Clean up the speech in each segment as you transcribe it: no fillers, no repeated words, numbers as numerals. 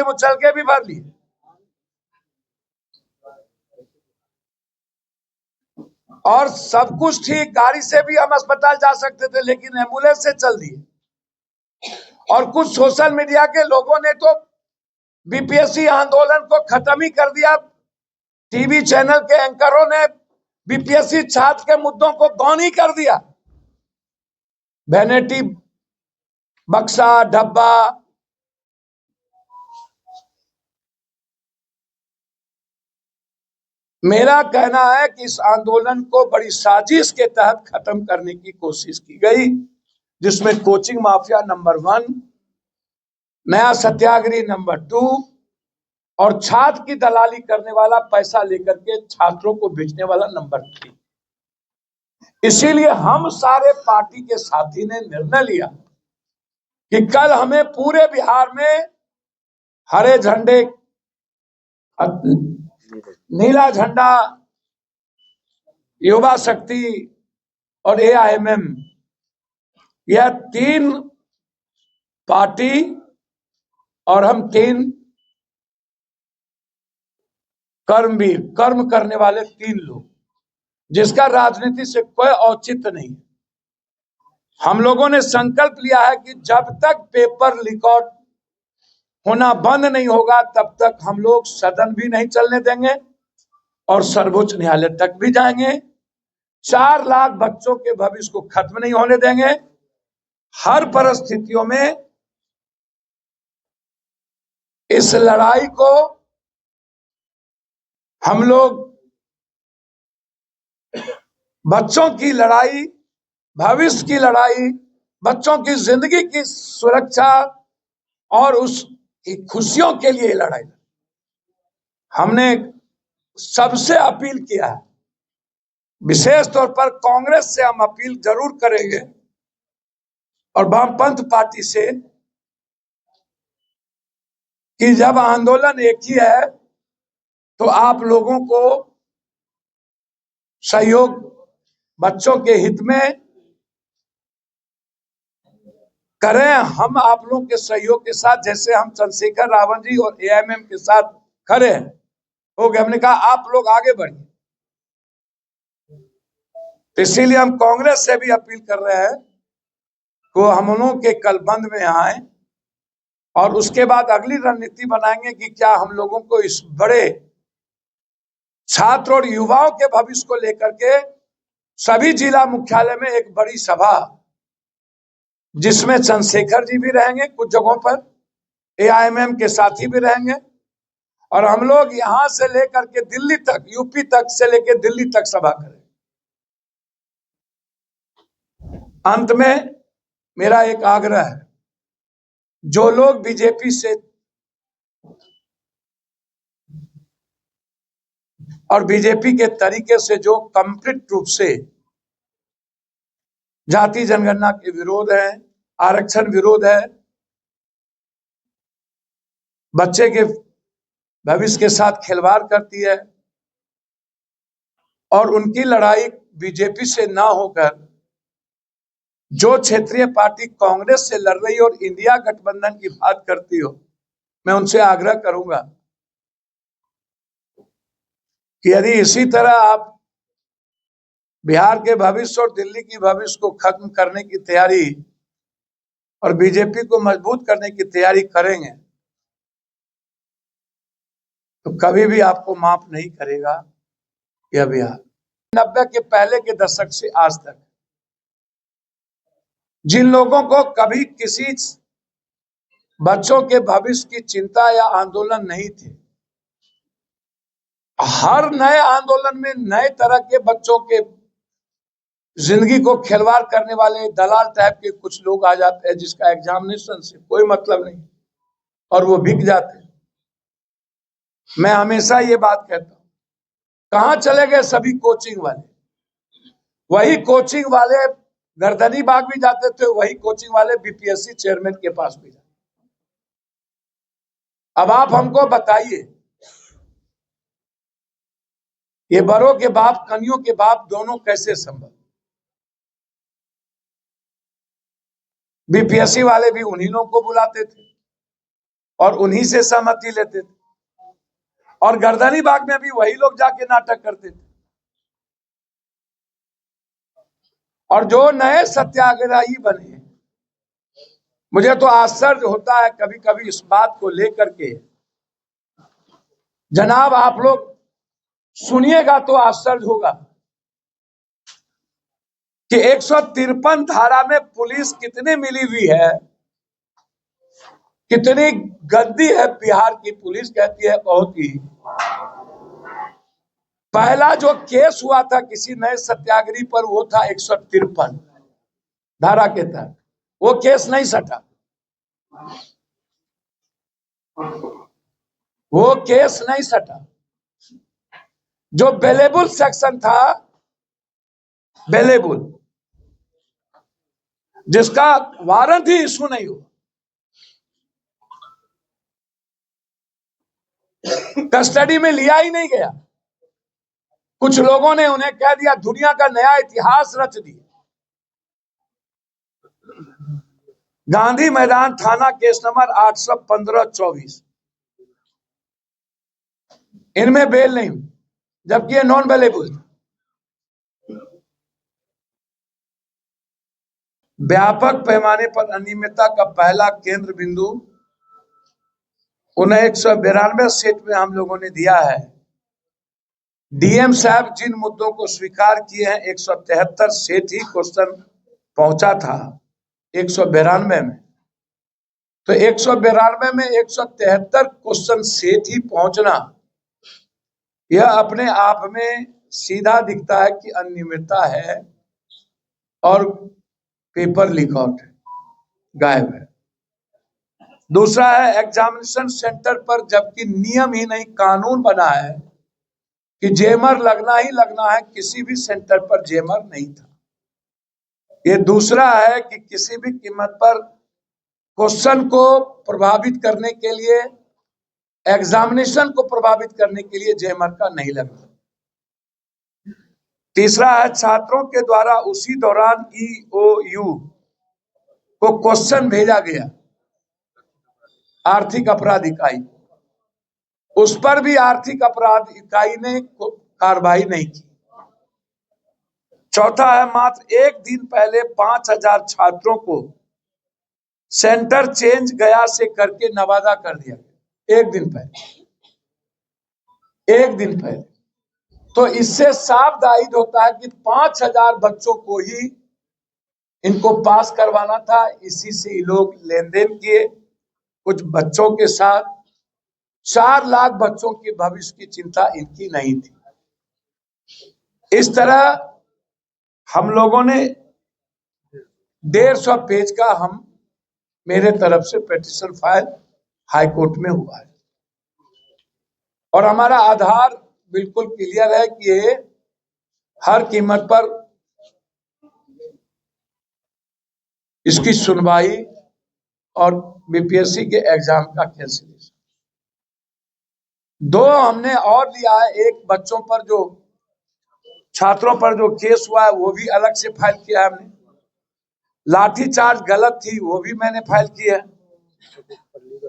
वो चल के भी भर लिए। और सब कुछ ठीक, गाड़ी से भी हम अस्पताल जा सकते थे, लेकिन एम्बुलेंस से चल दिए। और कुछ सोशल मीडिया के लोगों ने तो बीपीएससी आंदोलन को खत्म ही कर दिया। टीवी चैनल के एंकरों ने बीपीएससी छात्र के मुद्दों को गौन ही कर दिया। वैनिटी बक्सा डब्बा, मेरा कहना है कि इस आंदोलन को बड़ी साजिश के तहत खत्म करने की कोशिश की गई, जिसमें कोचिंग माफिया नंबर 1, नया सत्याग्रही नंबर 2 और छात्र की दलाली करने वाला, पैसा लेकर के छात्रों को बेचने वाला नंबर 3। इसीलिए हम सारे पार्टी के साथी ने निर्णय लिया कि कल हमें पूरे बिहार में हरे झंडे, नीला झंडा, युवा शक्ति और एआईएमएम, यह 3 पार्टी और हम 3 कर्मवीर, कर्म करने वाले 3 लोग, जिसका राजनीति से कोई औचित्य नहीं। हम लोगों ने संकल्प लिया है कि जब तक पेपर रिकॉर्ड होना बंद नहीं होगा तब तक हम लोग सदन भी नहीं चलने देंगे और सर्वोच्च न्यायालय तक भी जाएंगे। 4 लाख बच्चों के भविष्य को खत्म नहीं होने देंगे। हर परिस्थितियों में इस लड़ाई को हम लोग, बच्चों की लड़ाई, भविष्य की लड़ाई, बच्चों की जिंदगी की सुरक्षा और उसकी खुशियों के लिए लड़ाई। हमने सबसे अपील किया है, विशेष तौर पर कांग्रेस से हम अपील जरूर करेंगे और वामपंथ पार्टी से, कि जब आंदोलन एक ही है तो आप लोगों को सहयोग बच्चों के हित में करें। हम आप लोगों के सहयोग के साथ, जैसे हम चंद्रशेखर रावत जी और एआईएमएम के साथ खड़े हैं, हो गए, हमने कहा आप लोग आगे बढ़िए। तो इसीलिए हम कांग्रेस से भी अपील कर रहे हैं कि हम लोग के कल बंद में आए और उसके बाद अगली रणनीति बनाएंगे कि क्या हम लोगों को इस बड़े छात्र और युवाओं के भविष्य को लेकर के सभी जिला मुख्यालय में एक बड़ी सभा, जिसमें चंद्रशेखर जी भी रहेंगे, कुछ जगहों पर एआईएमएम के साथी भी रहेंगे, और हम लोग यहां से लेकर के दिल्ली तक, यूपी तक से लेकर दिल्ली तक सभा करें। अंत में मेरा एक आग्रह है, जो लोग बीजेपी से और बीजेपी के तरीके से जो कंप्लीट रूप से जाति जनगणना के विरोध है, आरक्षण विरोध है, बच्चे के भविष्य के साथ खिलवाड़ करती है, और उनकी लड़ाई बीजेपी से ना होकर जो क्षेत्रीय पार्टी कांग्रेस से लड़ रही और इंडिया गठबंधन की बात करती हो, मैं उनसे आग्रह करूंगा कि यदि इसी तरह आप बिहार के भविष्य और दिल्ली की भविष्य को खत्म करने की तैयारी और बीजेपी को मजबूत करने की तैयारी करेंगे तो कभी भी आपको माफ नहीं करेगा यह बिहार। 90 के पहले के दशक से आज तक जिन लोगों को कभी किसी बच्चों के भविष्य की चिंता या आंदोलन नहीं थे, हर नए आंदोलन में नए तरह के बच्चों के जिंदगी को खिलवाड़ करने वाले दलाल टाइप के कुछ लोग आ जाते हैं, जिसका एग्जामिनेशन से कोई मतलब नहीं, और वो बिक जाते हैं। मैं हमेशा ये बात कहता हूं, कहां चले गए सभी कोचिंग वाले? वही कोचिंग वाले गर्दनी बाग भी जाते थे, वही कोचिंग वाले बीपीएससी चेयरमैन के पास भी जाते। अब आप हमको बताइए, ये बड़ों के बाप, कनियों के बाप दोनों कैसे संभल? बीपीएससी वाले भी उन्हीं लोगों को बुलाते थे, और उन्हीं से सहमति लेते थे। और गर्दनी बाग में भी वही लोग जाके नाटक करते थे। और जो नए सत्याग्रही बने, मुझे तो आश्चर्य होता है कभी कभी इस बात को लेकर के। जनाब आप लोग सुनिएगा तो आश्चर्य होगा कि 153 धारा में पुलिस कितने मिली हुई है, कितनी गंदी है बिहार की पुलिस। कहती है बहुत ही। पहला जो केस हुआ था किसी नए सत्याग्रही पर वो था 153 धारा के तहत, वो केस नहीं सटा, वो केस नहीं सटा। जो बेलेबल सेक्शन था, बेलेबल, जिसका वारंट ही इशू नहीं हुआ, कस्टडी में लिया ही नहीं गया। कुछ लोगों ने उन्हें कह दिया दुनिया का नया इतिहास रच दिया। गांधी मैदान थाना केस नंबर 815-24, इनमें बेल नहीं हुई, जबकि ये नॉन बेलेबल। व्यापक पैमाने पर अनियमितता का पहला केंद्र बिंदु 192 सेट में हम लोगों ने दिया है। डीएम साहब जिन मुद्दों को स्वीकार किए हैं, 173 सेट ही क्वेश्चन पहुंचा था 192 में। तो 192 में 173 क्वेश्चन सेट ही पहुंचना, यह अपने आप में सीधा दिखता है कि अनियमितता है और पेपर लीक आउट है, गायब है। दूसरा है एग्जामिनेशन सेंटर पर जबकि नियम ही नहीं कानून बना है कि जेमर लगना ही लगना है, किसी भी सेंटर पर जेमर नहीं था। ये दूसरा है कि किसी भी कीमत पर क्वेश्चन को प्रभावित करने के लिए, एग्जामिनेशन को प्रभावित करने के लिए जेमर का नहीं लगना। तीसरा है छात्रों के द्वारा उसी दौरान ईओयू को क्वेश्चन भेजा गया आर्थिक अपराध इकाई, उस पर भी आर्थिक अपराध इकाई ने कार्रवाई नहीं की। चौथा है मात्र एक दिन पहले 5000 छात्रों को सेंटर चेंज गया से करके नवादा कर दिया गया, एक दिन पहले, एक दिन पहले। तो इससे साफ जाहिर होता है कि 5000 बच्चों को ही इनको पास करवाना था। इसी से ये लोग लेन देन किए कुछ बच्चों के साथ। 4 लाख बच्चों के भविष्य की चिंता इनकी नहीं थी। इस तरह हम लोगों ने 150 पेज का मेरे तरफ से पिटीशन फाइल हाई कोर्ट में हुआ है और हमारा आधार बिल्कुल क्लियर है कि ये हर कीमत पर इसकी सुनवाई और बीपीएससी के एग्जाम का कैंसिलेशन। 2 हमने और लिया है, एक बच्चों पर जो छात्रों पर जो केस हुआ है वो भी अलग से फाइल किया है हमने। लाठीचार्ज गलत थी वो भी मैंने फाइल की है।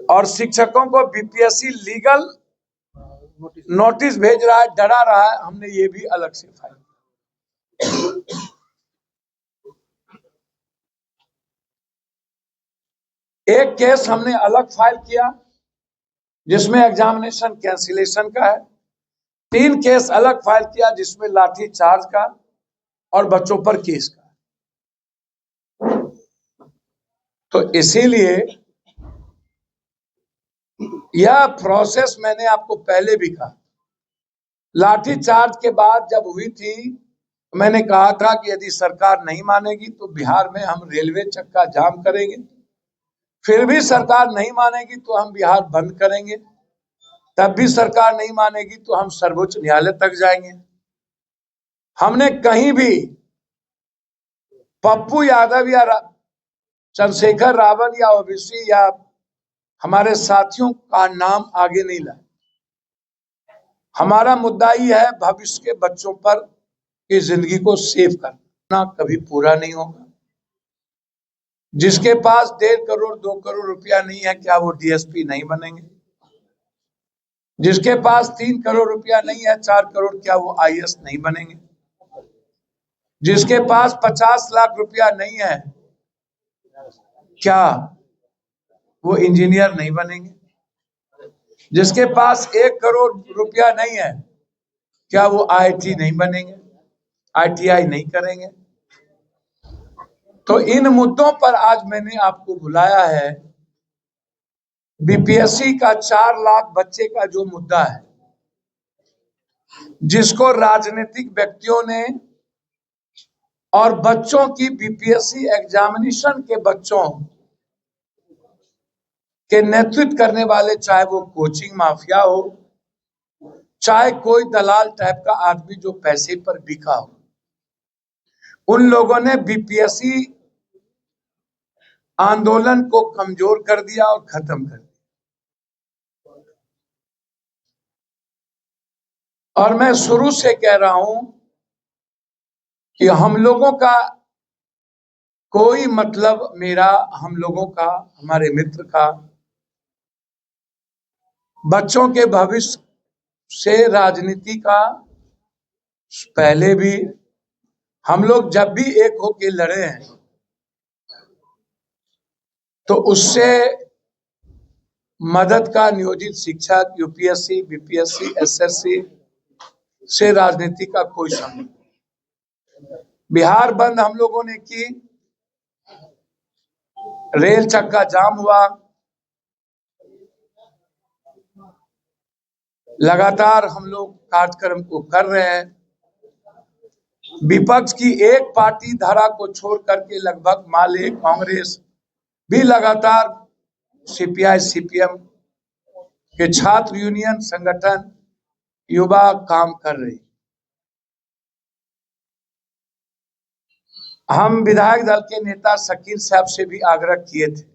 और शिक्षकों को बीपीएससी लीगल नोटिस भेज रहा है, डरा रहा है, हमने ये भी अलग से फाइल किया। एक केस हमने अलग फाइल किया जिसमें एग्जामिनेशन कैंसिलेशन का है। 3 केस अलग फाइल किया जिसमें लाठी चार्ज का और बच्चों पर केस का। तो इसीलिए यह प्रोसेस मैंने आपको पहले भी कहा, लाठी चार्ज के बाद जब हुई थी मैंने कहा था कि यदि सरकार नहीं मानेगी तो बिहार में हम रेलवे चक्का जाम करेंगे, फिर भी सरकार नहीं मानेगी तो हम बिहार बंद करेंगे, तब भी सरकार नहीं मानेगी तो हम सर्वोच्च न्यायालय तक जाएंगे। हमने कहीं भी पप्पू यादव या चंद्रशेखर रावत या ओबीसी या हमारे साथियों का नाम आगे नहीं लाया। हमारा मुद्दा ही है भविष्य के बच्चों पर की जिंदगी को सेव करना, कभी पूरा नहीं होगा। जिसके पास 1.5 करोड़ 2 करोड़ रुपया नहीं है, क्या वो डीएसपी नहीं बनेंगे? जिसके पास 3 करोड़ रुपया नहीं है, 4 करोड़, क्या वो आईएएस नहीं बनेंगे? जिसके पास 50 लाख रुपया नहीं है, क्या वो इंजीनियर नहीं बनेंगे? जिसके पास 1 करोड़ रुपया नहीं है, क्या वो आईआईटी नहीं बनेंगे, आईटीआई नहीं करेंगे? तो इन मुद्दों पर आज मैंने आपको बुलाया है। बीपीएससी का 4 लाख बच्चे का जो मुद्दा है, जिसको राजनीतिक व्यक्तियों ने और बच्चों की बीपीएससी एग्जामिनेशन के बच्चों के नेतृत्व करने वाले, चाहे वो कोचिंग माफिया हो, चाहे कोई दलाल टाइप का आदमी जो पैसे पर बिका हो, उन लोगों ने बीपीएससी आंदोलन को कमजोर कर दिया और खत्म कर दिया। और मैं शुरू से कह रहा हूं कि हम लोगों का कोई मतलब, मेरा, हम लोगों का, हमारे मित्र का बच्चों के भविष्य से राजनीति का पहले भी हम लोग जब भी एक होके लड़े हैं, तो उससे मदद का नियोजित शिक्षक, यूपीएससी, बीपीएससी, एसएससी से राजनीति का कोई संबंध। बिहार बंद हम लोगों ने की, रेल चक्का जाम हुआ, लगातार हम लोग कार्यक्रम को कर रहे हैं। विपक्ष की एक पार्टी धारा को छोड़ करके लगभग माले, कांग्रेस भी लगातार, सीपीआई, सीपीएम के छात्र यूनियन संगठन, युवा काम कर रही। हम विधायक दल के नेता शकील साहब से भी आग्रह किए थे,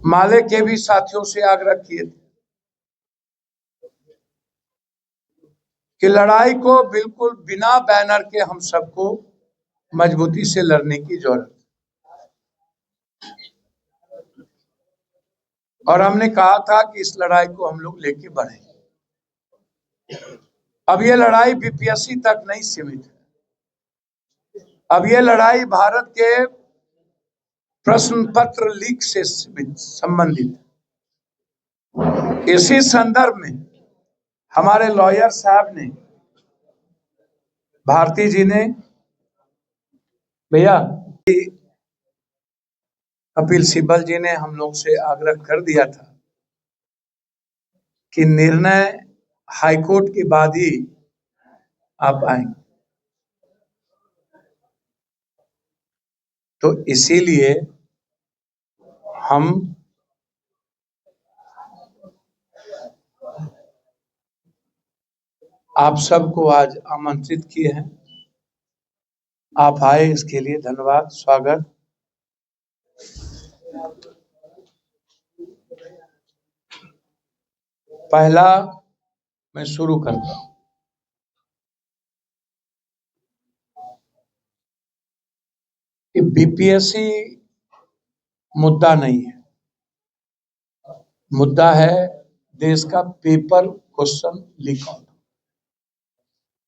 माले के भी साथियों से आग्रह किए थे कि लड़ाई को बिल्कुल बिना बैनर के हम सबको मजबूती से लड़ने की जरूरत है। और हमने कहा था कि इस लड़ाई को हम लोग लेके बढ़ेंगे। अब ये लड़ाई बीपीएससी तक नहीं सीमित है, अब ये लड़ाई भारत के प्रश्न पत्र लीक से संबंधित है। इसी संदर्भ में हमारे लॉयर साहब ने, भारती जी ने, भैया कपिल सिब्बल जी ने हम लोग से आग्रह कर दिया था कि निर्णय हाईकोर्ट के बाद ही आप आएंगे। तो इसीलिए हम आप सबको आज आमंत्रित किए हैं। आप आए, इसके लिए धन्यवाद, स्वागत। पहला मैं शुरू करता हूं कि बीपीएससी मुद्दा नहीं है, मुद्दा है देश का पेपर क्वेश्चन लीक आउट।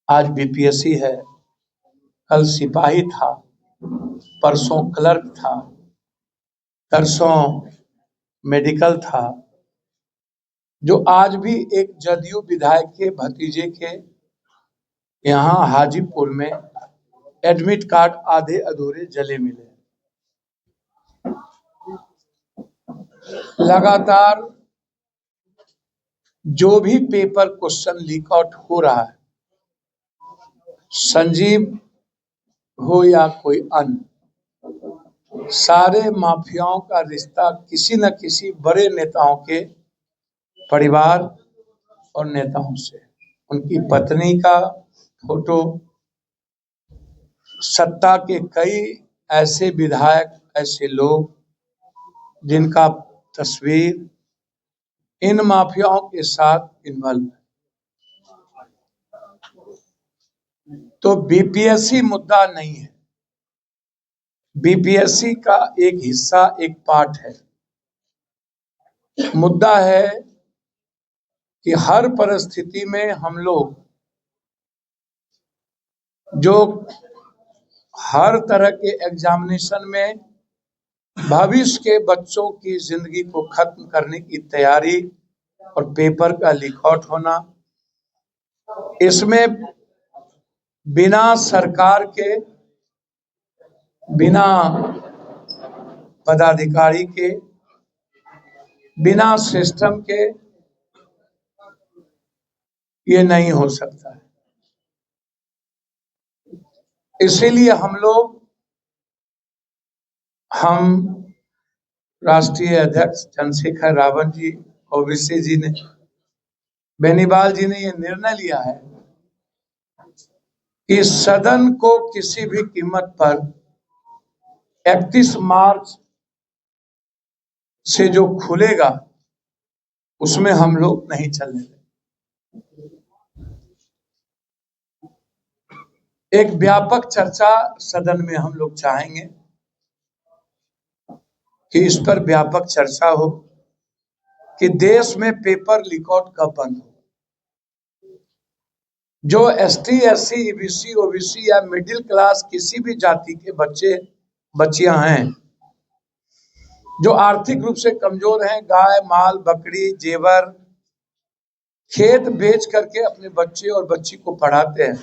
आज बीपीएससी है, कल सिपाही था, परसों क्लर्क था, तरसों मेडिकल था। जो आज भी एक जदयू विधायक के भतीजे के यहाँ हाजीपुर में एडमिट कार्ड आधे अधूरे जले मिले। लगातार जो भी पेपर क्वेश्चन लीक आउट हो रहा है, संजीव हो या कोई अन्य, सारे माफियाओं का रिश्ता किसी न किसी बड़े नेताओं के परिवार और नेताओं से। उनकी पत्नी का फोटो, सत्ता के कई ऐसे विधायक, ऐसे लोग जिनका तस्वीर इन माफियाओं के साथ इन्वॉल्व है। तो बीपीएससी मुद्दा नहीं है, बीपीएससी का एक हिस्सा, एक पार्ट है। मुद्दा है कि हर परिस्थिति में हम लोग जो हर तरह के एग्जामिनेशन में भविष्य के बच्चों की जिंदगी को खत्म करने की तैयारी और पेपर का लीक आउट होना, इसमें बिना सरकार के, बिना पदाधिकारी के, बिना सिस्टम के ये नहीं हो सकता है। इसीलिए हम राष्ट्रीय अध्यक्ष चंद्रशेखर रावत जी, ओवैसी जी ने, बेनीवाल जी ने ये निर्णय लिया है कि सदन को किसी भी कीमत पर 31 मार्च से जो खुलेगा उसमें हम लोग नहीं चलने देंगे। एक व्यापक चर्चा सदन में हम लोग चाहेंगे कि इस पर व्यापक चर्चा हो कि देश में पेपर लीक आउट कब बंद हो। जो एसटी, एससी, ईबीसी, ओबीसी या मिडिल क्लास किसी भी जाति के बच्चे बच्चियां हैं जो आर्थिक रूप से कमजोर हैं, गाय, माल, बकरी, जेवर, खेत बेच करके अपने बच्चे और बच्ची को पढ़ाते हैं,